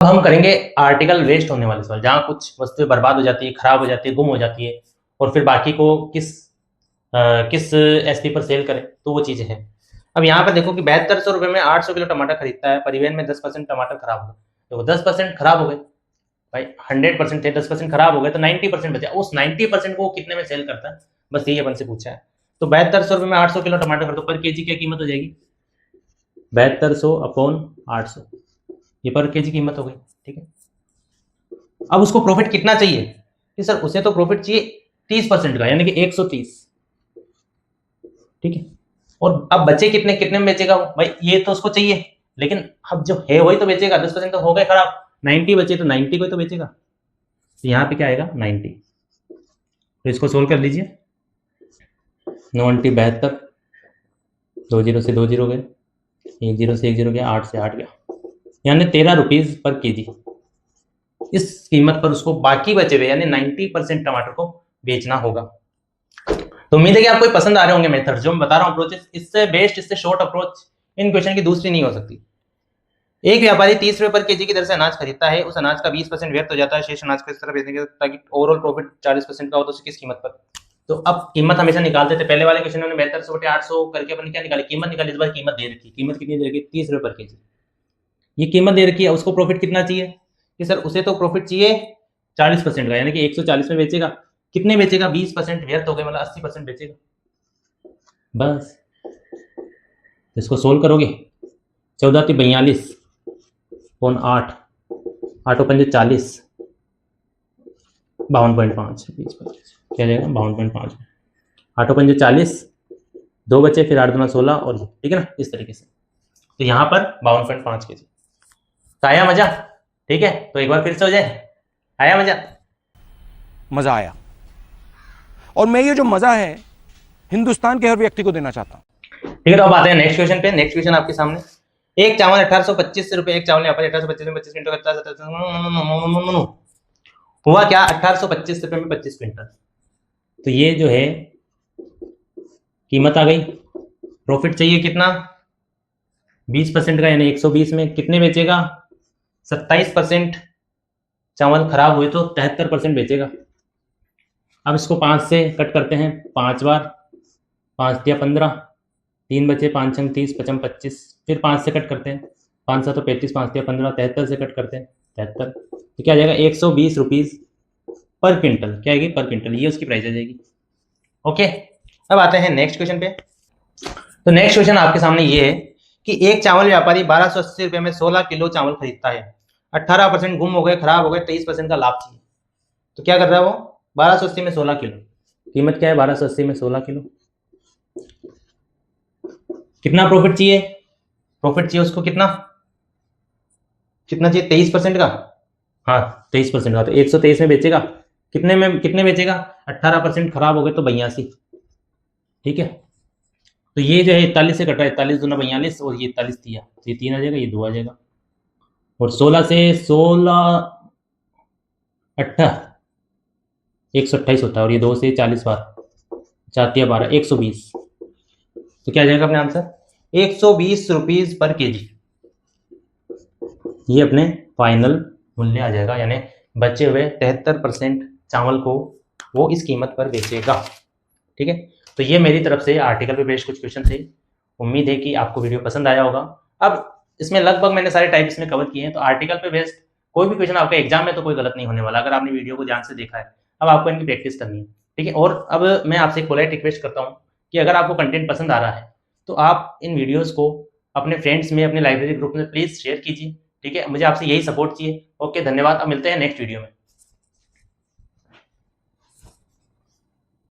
हम करेंगे article waste होने वाले सवाल, जहां कुछ वस्तुएं बर्बाद हो जाती है, खराब हो जाती है, गुम हो जाती है, और फिर बाकी को किस एसपी पर सेल करें, तो वो चीजें हैं। अब यहाँ पर देखो कि 7200 रुपये में 800 किलो टमाटर खरीदता है, परिवहन में 10% टमाटर खराब हो गए, तो 10% खराब हो गए भाई, 100% थे, 10% खराब हो गए तो 90% बचा। उस 90% को वो कितने में सेल करता है, बस यही अपन से पूछा है। तो 7200 रुपये में 800 किलो टमाटर कर दो, पर केजी क्या कीमत हो जाएगी, 7200 अपॉन 800, ये पर केजी कीमत हो गई। ठीक है, अब उसको प्रॉफिट कितना चाहिए कि सर उसे तो प्रॉफिट चाहिए 30% का, यानी कि 130। ठीक है, और अब बचे कितने, कितने में बेचेगा वो भाई, ये तो उसको चाहिए, लेकिन अब जो है वही तो बेचेगा, 10% तो हो गए खराब, 90 बचे तो 90 को तो बेचेगा, तो यहाँ पे क्या आएगा 90। तो इसको सोल्व कर लीजिए, 90 72, 2 जीरो से 2 जीरो गए, 1 जीरो से 1 जीरो गया, 8 से 8 गया, यानी 13 रुपीज पर केजी। इस कीमत पर उसको बाकी बचे हुए यानी 90% टमाटर को बेचना होगा। तो उम्मीद है कि आपको पसंद आ रहे होंगे मेथड जो मैं बता रहा हूँ अप्रोचेस। इससे बेस्ट, इससे शॉर्ट अप्रोच इन क्वेश्चन की दूसरी नहीं हो सकती। एक व्यापारी 30 रुपए पर केजी की दर से अनाज खरीदता है, उस अनाज का 20% व्यर्थ हो जाता है, शेष अनाज को इस तरह बेचने के ताकि ओवरऑल प्रॉफिट 40% का हो, तो उसे किस कीमत पर। तो अब कीमत हमेशा निकालते थे, पहले वाले क्वेश्चन में 7200/800 करके अपन क्या निकाली, कीमत निकाली। इस बार कीमत दे रखी, कीमत कितनी दे रखी, 30 रुपए पर केजी, ये कीमत दे रखी है। उसको प्रॉफिट कितना चाहिए कि सर उसे तो प्रॉफिट चाहिए 40% का, यानी कि 140 में बेचेगा, कितने बेचेगा, 20% व्यर्थ हो गए, मतलब 80% बेचेगा। बस इसको सोल्व करोगे, 14 42 पौन 8, 8 पंजे 40, 52.5, 20 क्या जाएगा 52.5, 8 पंजे 40, 2 बचे, फिर 8 दूना 16, और ठीक है ना, इस तरीके से। तो यहाँ पर 52.5 के जी। तो आया मजा, ठीक है, तो एक बार फिर से हो जाए, आया मजा, मजा आया, और मैं ये जो मजा है हिंदुस्तान के हर व्यक्ति को देना चाहता हूं। ठीक है, तो अब आते हैं नेक्स्ट क्वेश्चन पे। नेक्स्ट क्वेश्चन आपके सामने, एक चावल 1825 रुपए, एक चावल यहाँ पर 1825 में 25 क्विंटल, हुआ क्या 1825 रुपए में 25 क्विंटल। तो ये जो है कीमत आ गई, प्रॉफिट चाहिए कितना 20% का, यानी 120 में कितने बेचेगा, 27% चावल खराब हुए तो 73% बेचेगा। अब इसको 5 से कट करते हैं, 5 बार, 5 दिया 15, 3 बचे, 5 छंग 30, 55 25, फिर 5 से कट करते हैं, 5 7 35, 5 दिया 15, 73 से कट करते हैं 73, तो क्या आ जाएगा 120 रुपीज पर क्विंटल, क्या आएगी पर क्विंटल, ये उसकी प्राइस आ जाएगी। ओके, अब आते हैं नेक्स्ट क्वेश्चन पे। तो नेक्स्ट क्वेश्चन आपके सामने ये है कि एक चावल व्यापारी 1280 रुपये में 16 किलो चावल खरीदता है, 18% गुम हो गए, खराब हो गए, 23% का लाभ चाहिए। तो क्या कर रहा है वो, 1280 में 16 किलो, कीमत क्या है 1280 में 16 किलो, कितना प्रॉफिट चाहिए, प्रॉफिट चाहिए उसको कितना, कितना चाहिए 23% का, हाँ 23% का, तो 123 में बेचेगा, कितने बेचेगा, 18% खराब हो गए तो 82। ठीक है, तो ये जो है 41 से कटा, 41 दूना 42, और ये 41 दिया, तो ये 3 आ जाएगा, ये 2 आ जाएगा, और 16 से 16 8 128 होता है, और ये 2 से 40 बार, 4 12, 120, तो क्या आ जाएगा अपने आंसर 120 रुपीज पर केजी, ये अपने फाइनल मूल्य आ जाएगा, यानी बचे हुए 73% चावल को वो इस कीमत पर बेचेगा। ठीक है, तो ये मेरी तरफ से आर्टिकल पे बेस्ड कुछ क्वेश्चन थे, उम्मीद है कि आपको वीडियो पसंद आया होगा। अब इसमें लगभग मैंने सारे टाइप इसमें कवर किए हैं, तो आर्टिकल पे बेस्ड कोई भी क्वेश्चन आपका एग्जाम में तो कोई गलत नहीं होने वाला, अगर आपने वीडियो को ध्यान से देखा है। अब आपको इनकी प्रैक्टिस करनी है, ठीक है। और अब मैं आपसे एक पोलाइट रिक्वेस्ट करता हूँ कि अगर आपको कंटेंट पसंद आ रहा है तो आप इन वीडियोज़ को अपने फ्रेंड्स में, अपने लाइब्रेरी ग्रुप में प्लीज़ शेयर कीजिए, ठीक है। मुझे आपसे यही सपोर्ट चाहिए। ओके, धन्यवाद, अब मिलते हैं नेक्स्ट वीडियो में।